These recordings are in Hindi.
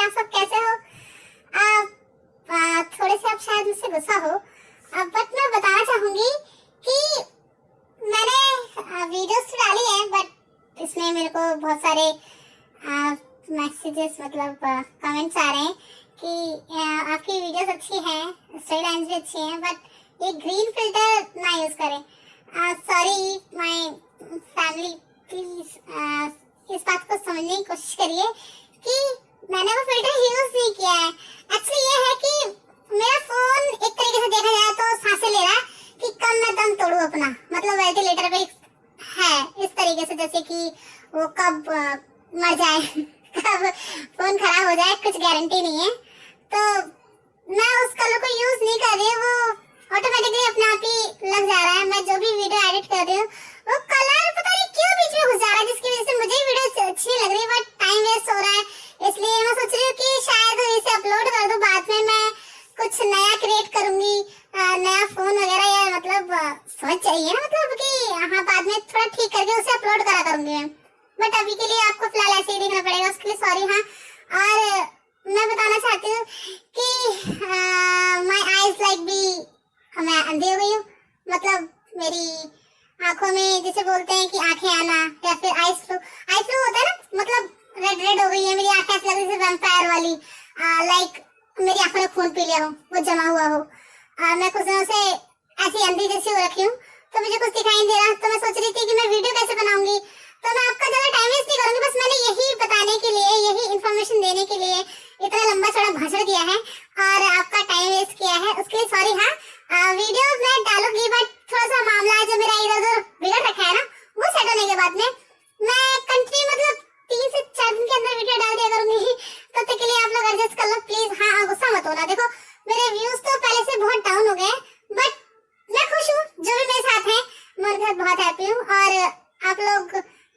आप सब कैसे हो? थोड़े से आप शायद मुझसे गुस्सा हो, बट मैं बताना चाहूंगी कि मैंने वीडियोस तो डाली है, बट इसमें मेरे को बहुत सारे मैसेजेस मतलब कमेंट्स आ रहे हैं कि आपकी वीडियोस अच्छी हैं, स्टोरी लाइन्स भी अच्छी हैं, बट ये ग्रीन फिल्टर ना यूज करें। सॉरी माय फैमिली, प्लीज इस बात को समझने की कोशिश करिए कि मैंने वो फिल्टर यूज नहीं किया है। एक्चुअली ये है कि मेरा फोन एक तरीके से देखा जाए तो सांसें ले रहा है कि कब मैं दम तोड़ूं अपना, मतलब वेंटिलेटर पे है इस तरीके से, जैसे कि वो कब मर जाए कब फोन खराब हो जाए, कुछ गारंटी नहीं है। तो मैं उस कलर को यूज नहीं कर रही, वो ऑटोमेटिकली अपने आप ही लग जा रहा है। मैं जो भी वीडियो एडिट कर रही हूँ वो कलर पता नहीं क्यों बीच में घुस जा रहा है, जिसकी वजह से मुझे वीडियो अच्छी नहीं लग रही, बट टाइम वेस्ट हो रहा है। इसलिए मैं सोच रही हूँ कि शायद इसे अपलोड कर दूं, बाद में मैं कुछ नया क्रिएट करूंगी, नया फोन वगैरह, या मतलब समझ चाहिए ना, मतलब कि हाँ बाद में थोड़ा ठीक करके उसे अपलोड करा करूंगी मैं। बट अभी के लिए आपको फिलहाल ऐसे ही देखना पड़ेगा, उसके लिए सॉरी। हाँ, और मैं बताना चाहती हूँ कि माय आईज लाइक बी, मैं अंधी हो गई हूँ, मतलब मेरी आंखों में जैसे बोलते हैं कि आंखें आना, या फिर आई फ्लू होता है ना, मतलब रेड रेड हो गई है मेरी आंखें, ऐसी लग रही है वैम्पायर वाली, लाइक मेरी आंखों में खून पी लिया हो, वो जमा हुआ हो। मैं कुछ दिनों से ऐसी अंधी जैसी हो रखी हूँ, तो मुझे कुछ दिखाई नहीं दे रहा, तो मैं सोच रही थी कि मैं वीडियो कैसे बनाऊंगी। तो मैं आपका ज्यादा टाइम वेस्ट नहीं करूंगी, बस मैंने यही बताने के लिए, यही इन्फॉर्मेशन देने के लिए इतना लंबा चौड़ा भाषण दिया है और आपका टाइम वेस्ट किया है, उसके लिए सॉरी। हाँ, वीडियो मैं डालूंगी, बट थोड़ा सा मामला है जो मेरा इधर उधर बिगड़ रखा है ना, वो सेट होने के बाद में मैं कंटिन्यू मतलब 3 से 4 दिन के अंदर वीडियो डाल दिया करूंगी। तब तक के लिए आप लोग एडजस्ट कर लो प्लीज। हाँ, गुस्सा मत होना। देखो मेरे व्यूज तो पहले से बहुत डाउन हो गए, बट मैं खुश हूँ, जो भी मेरे साथ है मैं उनके साथ बहुत हैप्पी हूँ, और आप लोग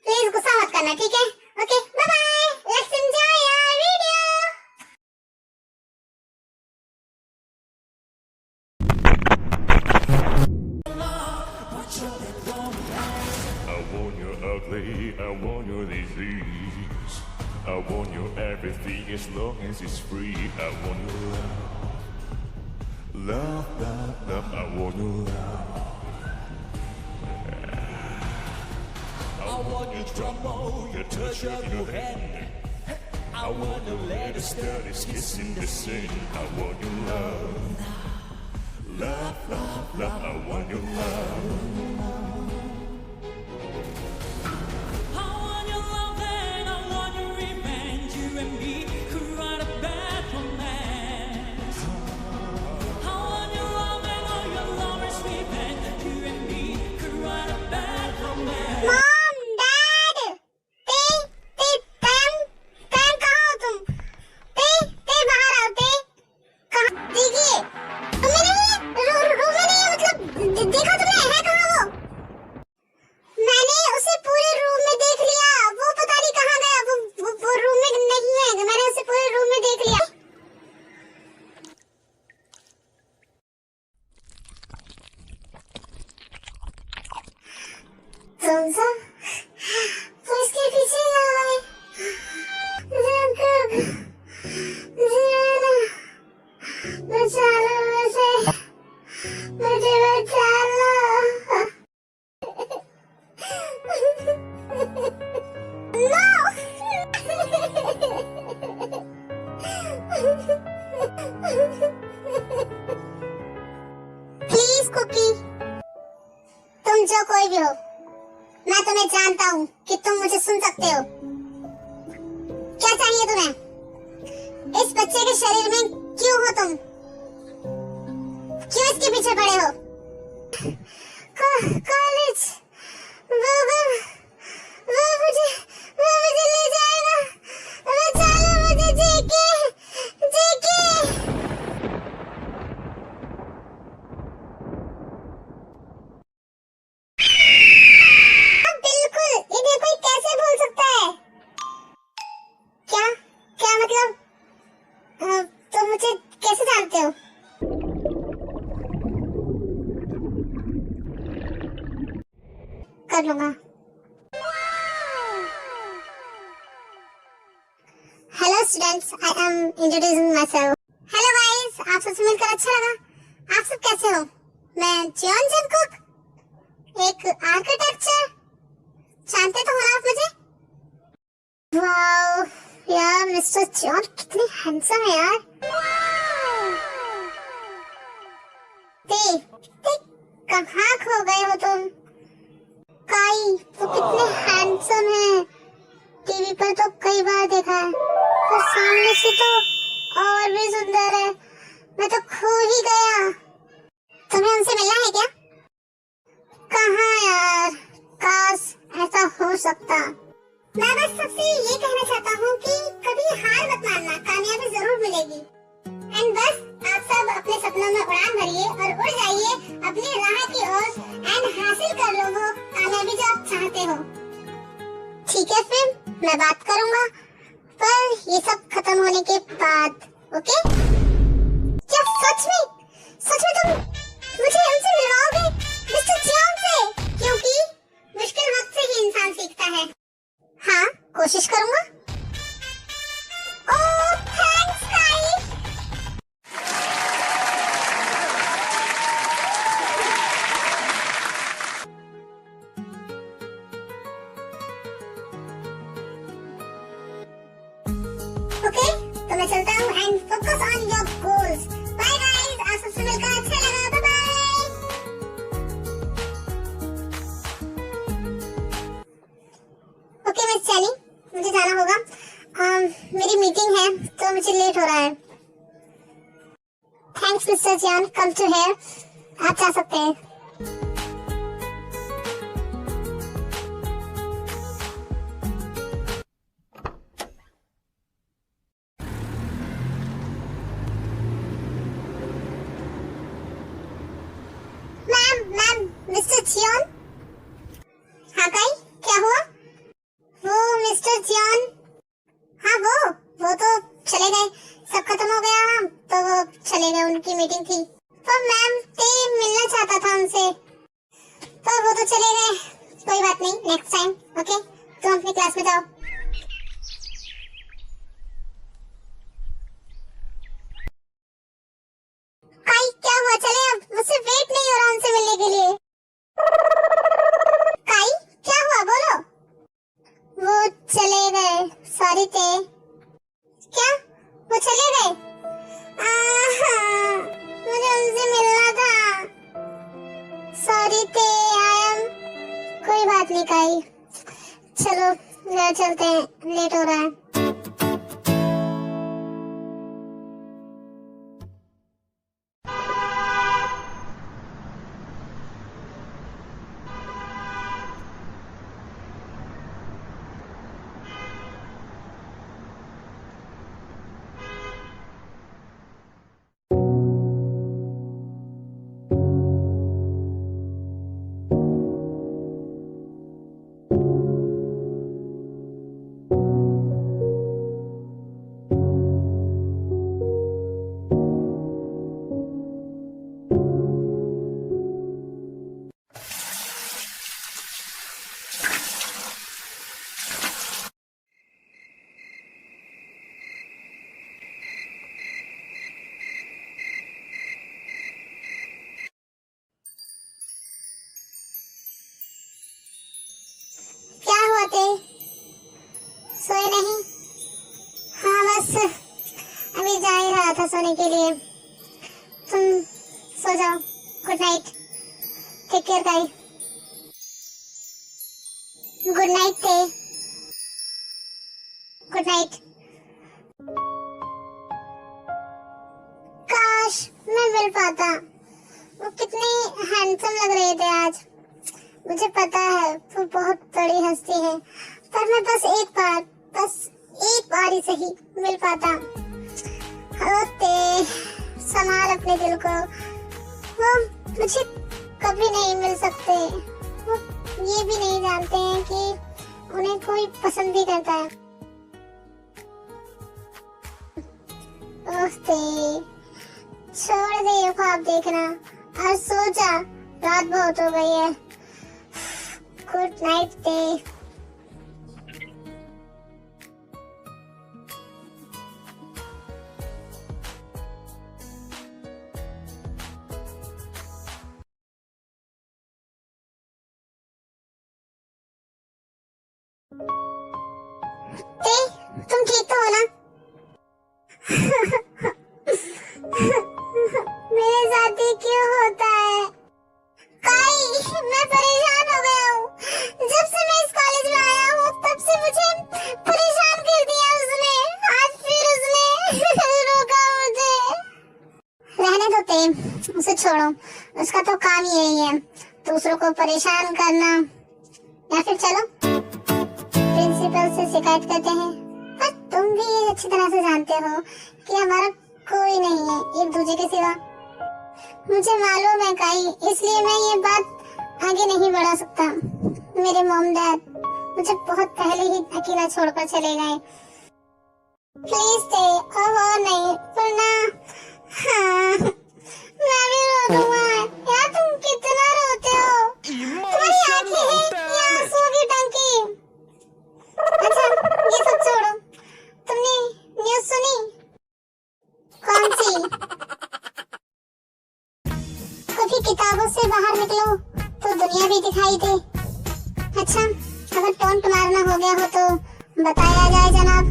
प्लीज गुस्सा मत करना, ठीक है? Okay, bye bye, let's enjoy your video. I want your ugly, I want your disease, I want your everything as long as it's free. I want your love, love, love, love. I want your love. I want your trouble, your touch of your hand. I want to let us start this kissing the sing. I want your love, love, love, love. I want your love. उसके पीछे प्लीज कुकी, तुम जो कोई भी हो, मैं तुम्हें जानता हूँ कि तुम मुझे सुन सकते हो। क्या चाहिए तुम्हें? इस बच्चे के शरीर में क्यों हो तुम? क्यों इसके पीछे पड़े हो? कॉलेज वो मुझे ले जाएगा। बचा लो मुझे जेके। बिल्कुल, इन्हें कोई कैसे भूल सकता है? क्या मतलब? तुम मुझे कैसे जानते हो? कर लूंगा। Hello students, I am introducing myself. Hello guys, आप सबसे मिलकर अच्छा लगा। आप सब कैसे हो? मैं जियोन जंगकुक, एक आर्किटेक्चर। जानते तो हो ना आप मुझे? वाओ यार, मिस्टर जियोन कितने हैंडसम है यार। देख कहाँ खो गए हो तुम? काई वो कितने हैंडसम है। टीवी पर तो कई बार देखा है, पर सामने से तो और भी सुंदर है। मैं तो खो ही गया। तुम्हें उनसे मिलना है क्या? कहाँ यार, काश ऐसा हो सकता। मैं बस सबसे ये कहना चाहता हूँ कि कभी हार मत मानना, कामयाबी जरूर मिलेगी। एंड बस आप सब अपने सपनों में उड़ान भरिए और उड़ जाइए अपनी राह की ओर एंड हासिल कर लो वो कामयाबी जो आप चाहते हो। ठीक है, फिर मैं बात करूँगा, पर ये सब खत्म होने के बाद। ओके? क्या सच में तुम मुझे उनसे मिलवाओगे, मिस्टर जियोन से? क्योंकि मुश्किल वक्त से ही इंसान सीखता है। हाँ, कोशिश करूँगा। ओह, थैंक्स काई। ओके, तो मैं चलता हूँ and focus on your goals. Bye guys, आप सबसे मिलकर अच्छा लगा। Bye bye. ओके मिस चैनी, मुझे जाना होगा। मेरी मीटिंग है तो मुझे लेट हो रहा है। Thanks mister Jeon, come to here. आप जा सकते हैं। Ma'am, mister Jeon. हाँ काई, क्या हुआ? वो मिस्टर जियोन, हाँ वो तो चले गए। सब खत्म हो गया, तो वो चले गए, उनकी मीटिंग थी। पर मैम ते मिलना चाहता था उनसे, पर वो तो चले गए। कोई बात नहीं, नेक्स्ट टाइम। ओके, तुम अपनी क्लास में जाओ। काई, क्या हुआ? चले अब, मुझसे वेट नहीं हो रहा उनसे मिलने के लिए। काई, क्या हुआ? बोलो। वो चले गए। सॉरी ते। क्या? वो चले गए? मुझे उनसे मिलना था। सॉरी ते, कोई बात नहीं काई। चलो घर चलते हैं, लेट हो रहा है। क्या हुआ ते? सोए नहीं? हाँ बस अभी जा ही रहा था सोने के लिए। तुम सो जाओ। Good night. टेक केयर गाई। गुड नाइट ते। Good night. काश मैं मिल पाता। वो कितने हैंडसम लग रहे थे आज। मुझे पता है वो बहुत बड़ी हस्ती है, पर मैं बस एक बार ही सही मिल पाता। होते संभाल अपने दिल को। वो मुझे कभी नहीं मिल सकते। वो ये भी नहीं जानते हैं कि उन्हें कोई पसंद भी करता है। ओफ्ते, छोड़ दे ये ख्वाब देखना और सो जा, रात बहुत हो गई है। गुड नाइट ते। ते तुम ठीक तो हो ना? मेरे साथ ही क्यों होता है? काई, मैं परेशान हो गया हूँ। जब से मैं इस कॉलेज में आया हूँ तब से मुझे परेशान कर दिया उसने। आज फिर उसने रोका मुझे। रहने दो ते, उसे छोड़ो। उसका तो काम ही यही है, दूसरों को परेशान करना। या फिर चलो प्रिंसिपल से शिकायत करते हैं। पर तुम भी ये अच्छी तरह से जानते हो कि हमारा कोई नहीं है एक दूसरे के सिवा। मुझे मालूम है काई, इसलिए मैं ये बात आगे नहीं बढ़ा सकता। मेरे मॉम डैड मुझे बहुत पहले ही अकेला छोड़कर चले गए। Please stay. ओहो नहीं, वरना हाँ, मैं भी रो दूंगा। यार तुम कितना रोते हो? तुम्हारी आंखें हैं या आंसुओं की टंकी? अच्छा ये सब छोड़ो, तुमने न्यूज़ सुनी? कौन सी? कभी किताबों से बाहर निकलो तो दुनिया भी दिखाई दे। अच्छा, अगर टोंट मारना हो गया हो तो बताया जाए जनाब।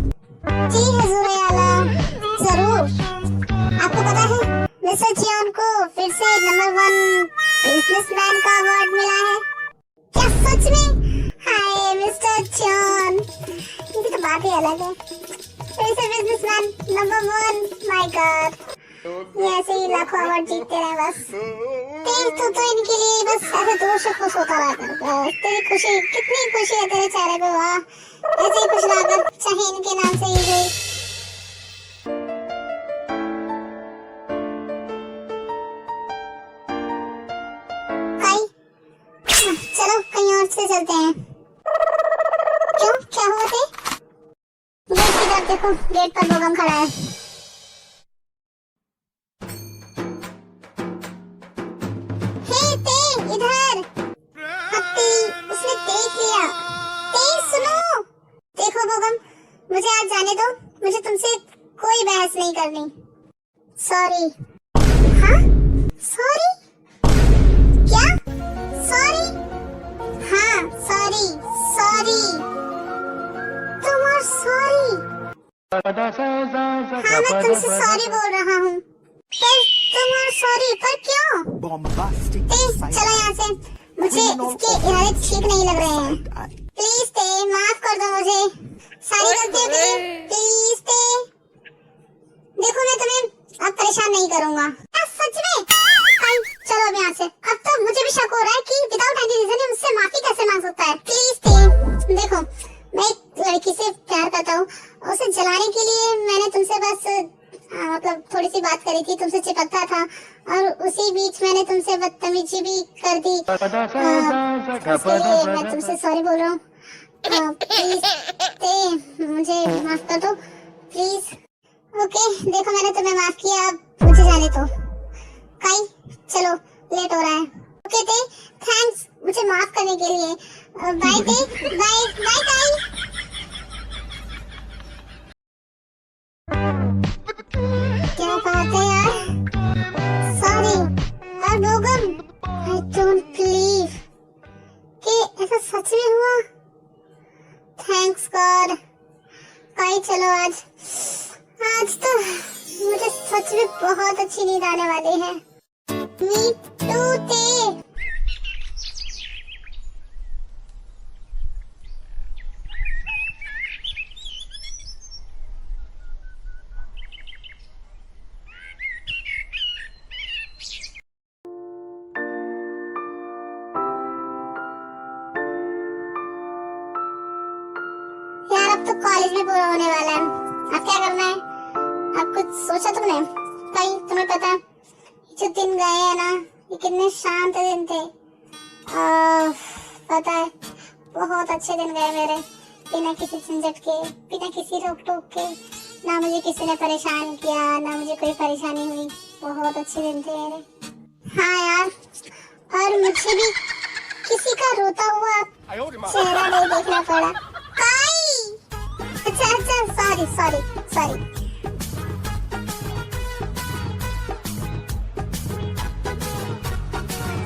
जी हुजूर आला, जरूर। आपको पता है मिस्टर चियोन को फिर से नंबर 1 बिजनेसमैन का अवार्ड मिला है? क्या सच में? हाय मिस्टर चियोन, ये तो बात ही अलग है। फिर से बिजनेसमैन नंबर 1, माय गॉड। ये ऐसे ही लाखों अवार्ड जीतते रहे बस। तो इनके लिए बस ऐसे दूर से खुश होता रहा कर। तेरी खुशी, कितनी खुशी है तेरे चेहरे पे, वाह। ऐसे ही खुश रहा कर, चाहे इनके नाम से ही हुई। चलो कहीं और से चलते हैं। क्यों, क्या हुआ थे? गेट की तरफ देखो, गेट पर बोगम खड़ा है। हे ते, इधर। हत्ती, उसने देख लिया। ते सुनो। देखो बोगम, मुझे आज जाने दो। मुझे तुमसे कोई बहस नहीं करनी। सॉरी। हाँ, सॉरी? क्या? सॉरी? हाँ, सॉरी, सॉरी। तुम और सॉरी? हाँ, मैं तुमसे सॉरी बोल रहा हूँ। पर तुम और सॉरी, पर क्यों? चलो यहाँ से, मुझे इसके इरादे ठीक नहीं लग रहे हैं। प्लीज ते, माफ कर दो मुझे सारी गलतियों के लिए। प्लीज ते, देखो मैं तुम्हें अब परेशान नहीं करूँगा। सच में? चलो अब यहाँ से। अब तो मुझे भी शक हो रहा है कि विदाउट एनी रीजन ये मुझसे माफी कैसे मांग सकता है। प्लीज ते, देखो मैं एक लड़की से प्यार करता हूँ। उसे जलाने के लिए मैंने तुमसे बस मतलब थोड़ी सी बात करी थी, तुमसे चिपकता था और उसी बीच मैंने तुमसे बदतमीजी भी कर दी। उसके लिए मैं तुमसे सॉरी बोल रहा हूँ। प्लीज ते, मुझे माफ कर दो प्लीज। ओके, देखो मैंने तुम्हें माफ किया, अब मुझे जाने दो। काई, चलो लेट हो रहा है। ओके ते, थैंक्स मुझे माफ करने के लिए। बाय ते, बाय बाय काई। क्या बात है यार, सॉरी। और बोगम, आई डोंट बिलीव कि ऐसा सच में हुआ। Thanks God. काई चलो आज तो मुझे सच में बहुत अच्छी नींद आने वाली है। मी टू ते। यार अब तो कॉलेज भी पूरा होने वाला है, अब क्या करना है? अब कुछ सोचा तुमने? कहीं तुम्हें पता है जो दिन गए हैं ना, ये कितने शांत दिन थे। पता है बहुत अच्छे दिन गए मेरे, बिना किसी झंझट के, बिना किसी रोक टोक के। ना मुझे किसी ने परेशान किया, ना मुझे कोई परेशानी हुई। बहुत अच्छे दिन थे मेरे। हाँ यार, और मुझे भी किसी का रोता हुआ चेहरा नहीं देखना पड़ा। अच्छा सॉरी सॉरी सॉरी।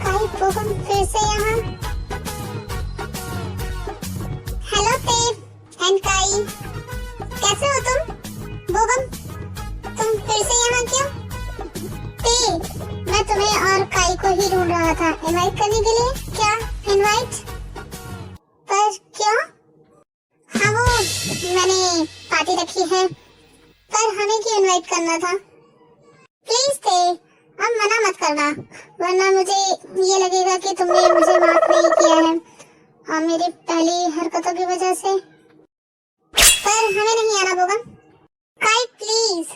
काई बोगम फिर से यहाँ। हेलो ते, काई, कैसे हो तुम? बोगम, तुम फिर से यहाँ क्यों? मैं तुम्हें और काई को ही ढूंढ रहा था इनवाइट करने के लिए। क्या इनवाइट? पर क्यों? हाँ वो मैंने पार्टी रखी है, पर हमें क्यों इनवाइट करना था? प्लीज थे, अब मना मत करना, वरना मुझे ये लगेगा कि तुमने मुझे माफ नहीं किया है और मेरी पहली हरकतों की वजह से। पर हमें नहीं आना होगा। काई प्लीज,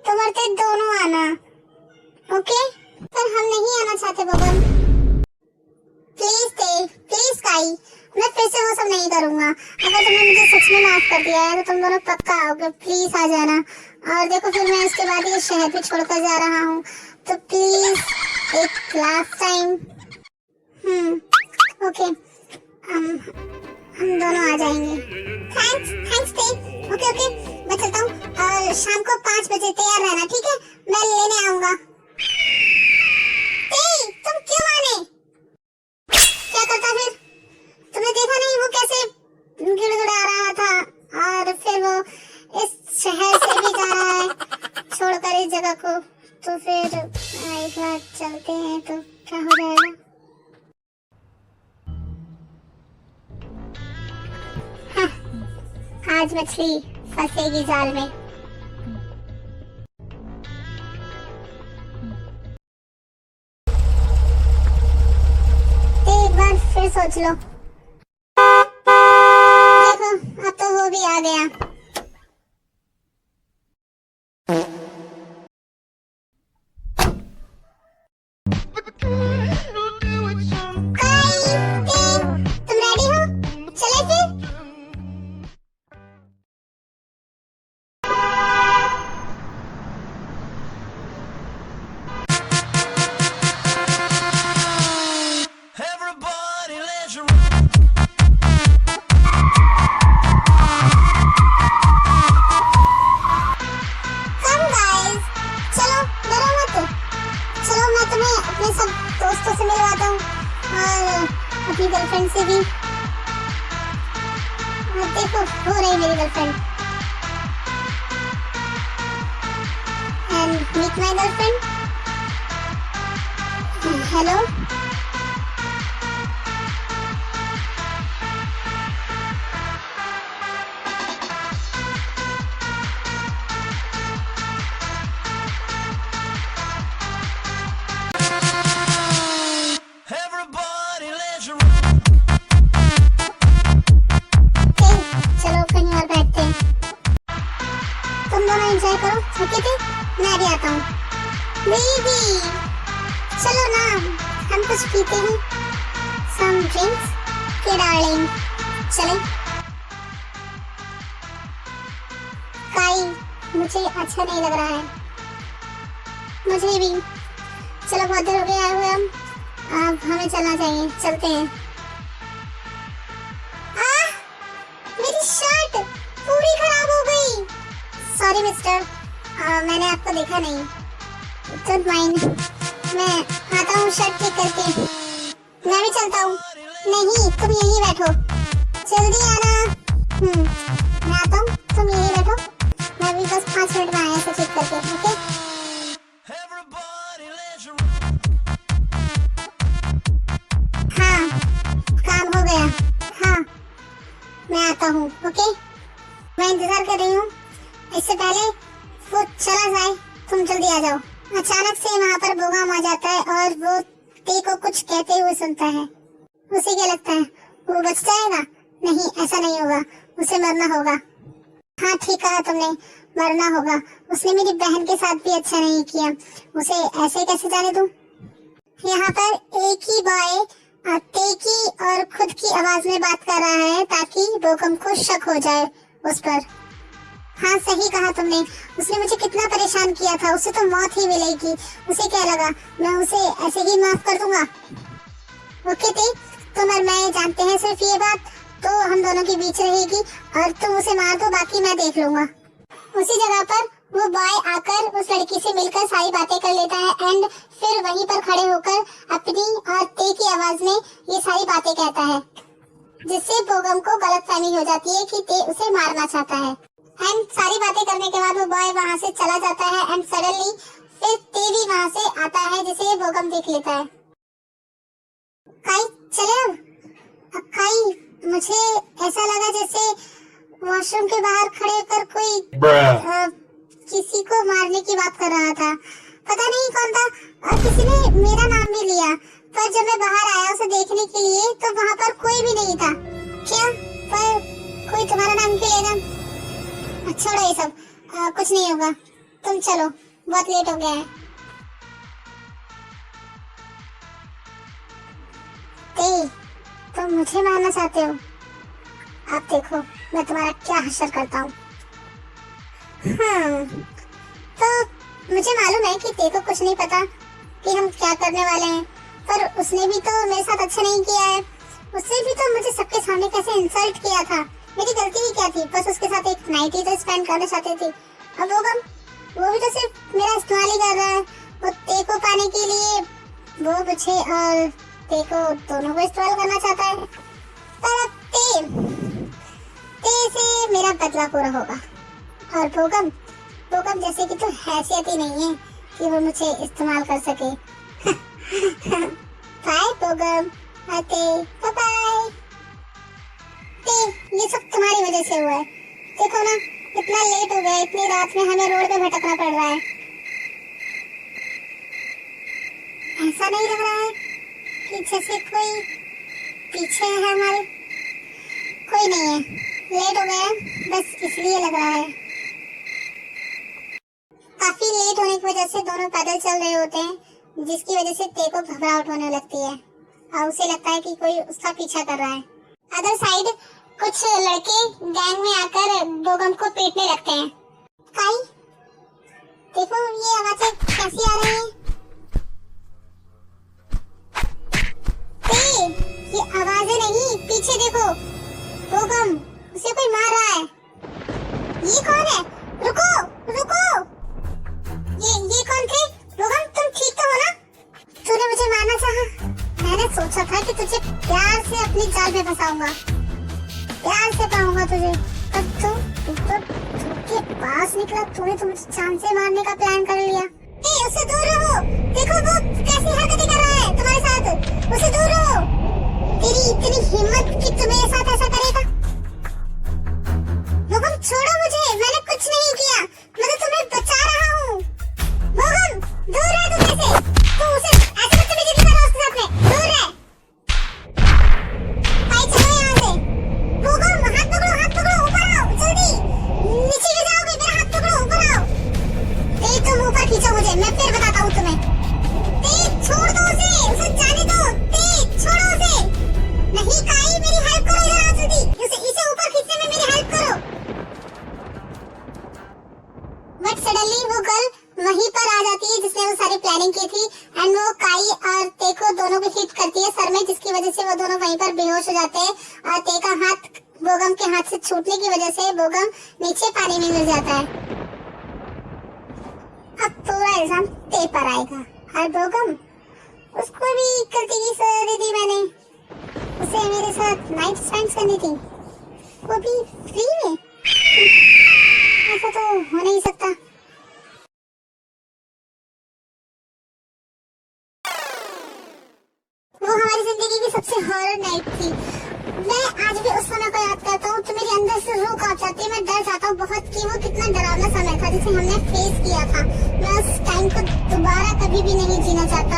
तुम और ते दोनों आना, ओके? पर हम नहीं आना चाहते बोगम। प्लीज ते, प्लीज काई, मैं फिर से वो सब नहीं करूंगा। अगर तुमने मुझे सच में माफ कर दिया है तो तुम दोनों पक्का आओगे। प्लीज आ जाना। और देखो फिर मैं इसके बाद ये शहर भी छोड़कर जा रहा हूँ, तो प्लीज एक लास्ट टाइम। ओके, हम दोनों आ जाएंगे। थैंक्स ते। ओके, मैं चलता हूँ और शाम को 5 बजे तैयार रहना, ठीक है? मैं लेने आऊंगा। तुम क्यों माने? क्या करता फिर? तुमने देखा नहीं वो कैसे गिड़गिड़ा रहा था, और फिर वो इस शहर से भी जा रहा है छोड़कर इस जगह को। तो फिर एक बार चलते हैं तो क्या हो जाएगा? हाँ, आज मछली फंसेगी जाल में। एक बार फिर सोच लो। देखो अब तो वो भी आ गया। तुम रेडी हो? चले फिर? Everybody, let's Come guys, चलो डरो मत। चलो मैं तुम्हें अपने सब दोस्तों से मिलवाता हूँ और अपनी गर्लफ्रेंड से भी। देखो हो रही मेरी girlfriend. And meet my girlfriend. Hello. Everybody, let's चलो कहीं और बैठते हैं। तुम दोनों एंजॉय करो, ओके थे? मैं भी आता हूँ। बेबी चलो ना, हम कुछ पीते हैं। सम ड्रिंक्स के डार्लिंग। चले। काई, मुझे अच्छा नहीं लग रहा है। मुझे भी। चलो बहुत देर हो गया आए हुए हम, अब हमें चलना चाहिए। चलते हैं। मेरी शर्ट पूरी खराब हो गई। सॉरी मिस्टर, मैंने आपको देखा नहीं। डोंट माइंड, मैं आता हूँ शर्ट ठीक करके। मैं भी चलता हूँ। नहीं, तुम यहीं बैठो, जल्दी आना। मैं आता हूँ, तुम यहीं बैठो। मैं भी बस 5 मिनट में आया इसे ठीक करके, ओके? Everybody, let's हाँ, काम हो गया। हाँ, मैं आता हूँ, ओके? मैं इंतजार कर रही हूँ। इससे पहले वो चला जाए, तुम जल्दी आ जाओ। अचानक से वहाँ पर बोगाम आ जाता है और वो ते को कुछ कहते हुए सुनता है। उसे क्या लगता है वो बच जाएगा? नहीं, ऐसा नहीं होगा, उसे मरना होगा। हाँ ठीक कहा तुमने, मरना होगा। उसने मेरी बहन के साथ भी अच्छा नहीं किया, उसे ऐसे कैसे जाने दूं? यहाँ पर एक ही बॉय ते की और खुद की आवाज में बात कर रहा है ताकि बोगम को शक हो जाए उस पर। हाँ सही कहा तुमने, उसने मुझे कितना परेशान किया था, उसे तो मौत ही मिलेगी। उसे क्या लगा मैं उसे ऐसे ही माफ कर दूंगा? ओके ते, तुम और मैं जानते हैं सिर्फ ये बात तो हम दोनों के बीच रहेगी, और तुम उसे मार दो, बाकी मैं देख लूंगा। उसी जगह पर वो बॉय आकर उस लड़की से मिलकर सारी बातें कर लेता है एंड फिर वहीं पर खड़े होकर अपनी और ते की आवाज में ये सारी बातें कहता है। जिससे बोगम को गलतफहमी हो जाती है कि ते उसे मारना चाहता है। एंड सारी बातें करने के बाद वो बॉय वहाँ से चला जाता है एंड सडनली फिर ते भी वहाँ से आता है, जिसे बोगम देख लेता है। काई चले अब काई, मुझे ऐसा लगा जैसे वॉशरूम के बाहर खड़े होकर कोई किसी को मारने की बात कर रहा था। पता नहीं कौन था और किसी ने मेरा नाम भी लिया, पर जब मैं बाहर आया उसे देखने के लिए तो वहाँ पर कोई भी नहीं था। क्या पर कोई तुम्हारा नाम क्यों लेगा? छोड़ो ये सब, कुछ नहीं होगा, तुम चलो, बहुत लेट हो गया है। तुम मुझे मारना चाहते हो? आप देखो मैं तुम्हारा क्या हश्र करता हूँ। तो मुझे मालूम है कि ते को कुछ नहीं पता कि हम क्या करने वाले हैं, पर उसने भी तो मेरे साथ अच्छा नहीं किया है। उसने भी तो मुझे सबके सामने कैसे इंसल्ट किया था। मेरी गलती भी क्या थी? बस उसके साथ एक नाइट ही तो स्पेंड करना चाहते थे। अब वो भी तो सिर्फ मेरा इस्तेमाल ही कर रहा है। वो ते को पाने के लिए वो मुझे और ते को दोनों को इस्तेमाल करना चाहता है। पर अब ते से मेरा बदला पूरा होगा। और बोगम जैसे कि तो हैसियत ही नहीं है कि वो मुझे इस्तेमाल कर सके। बाय बोगम, बाय बाय। ये सब तुम्हारी वजह से हुआ है। देखो ना, इतना लेट हो गया, इतनी रात में हमें रोड पे भटकना पड़ रहा है। ऐसा नहीं लग रहा है कि जैसे कोई पीछे है हमारे? कोई नहीं है, लेट हो गया, बस इसलिए लग रहा है। काफी लेट होने की वजह से दोनों पैदल चल रहे होते हैं, जिसकी वजह से ते को घबराहट होने लगती है और उसे लगता है कि कोई उसका पीछा कर रहा है। अदर साइड कुछ लड़के गैंग में आकर बोगम को पीटने लगते हैं। काई, देखो ये आवाजें कैसी आ रही हैं? ये आवाजें नहीं, पीछे देखो, बोगम उसे कोई मार रहा है। ये कौन है? रुको रुको, ये कौन थे? बोगम तुम ठीक तो हो ना? तूने मुझे मारना चाहा? मैंने सोचा था कि तुझे प्यार से अपनी जाल में फंसाऊंगा, प्यार से पाऊंगा तुझे, पर तू के पास निकला, तूने तो मुझे जान से मारने का प्लान कर लिया। उससे दूर रहो, देखो वो कैसी हरकतें कर रहा है तुम्हारे साथ, उससे दूर रहो। तेरी इतनी हिम्मत कि तू मेरे साथ ऐसा करेगा? बोगम छोड़ो मुझे, मैंने कुछ नहीं किया, मैं तो तुम्हें बचा रहा हूँ। बोगम दूर रह तू मेरे से, तू उसे ऐसे बदतमीजी नहीं करना उसके साथ में, दूर रह। भाई चलो यहाँ से। बोगम हाथ पकड़ो, ऊपर आओ जल्दी, नीचे गिर जाओगे, मेरा हाथ पकड़ो, ऊपर आओ। तुम ऊपर खींचो मुझे, मैं फिर बताता हूँ तुम्हें। छोड़ दो उसे जाने दो, छोड़ो उसे। नहीं काई, मेरी हेल्प करो जरा जल्दी, इसे ऊपर खींचने में मेरी हेल्प करो। बट सडनली वो गर्ल वहीं पर आ जाती है जिसने वो सारी प्लानिंग की थी एंड वो काई और ते को दोनों को हिट करती है सर में, जिसकी वजह से वो दोनों वहीं पर बेहोश हो जाते हैं और ते का हाथ बोगम के हाथ से छूटने की वजह से बोगम नीचे पानी में गिर जाता है। अब पूरा इल्जाम ते पर आएगा और बोगम, उसको भी गलती की सजा दे दी मैंने, उसे मेरे साथ नाइट स्पेंड करनी थी, वो भी फ्री में। ऐसा तो हो नहीं सकता। वो हमारी जिंदगी की सबसे हॉरर नाइट थी। मैं आज भी उस समय को याद करता हूँ तो मेरे अंदर से रूह कांप जाती है। मैं डर जाता हूँ बहुत कि वो कितना डरावना समय था जिसे हमने फेस किया था। मैं उस टाइम को दोबारा कभी भी नहीं जीना चाहता।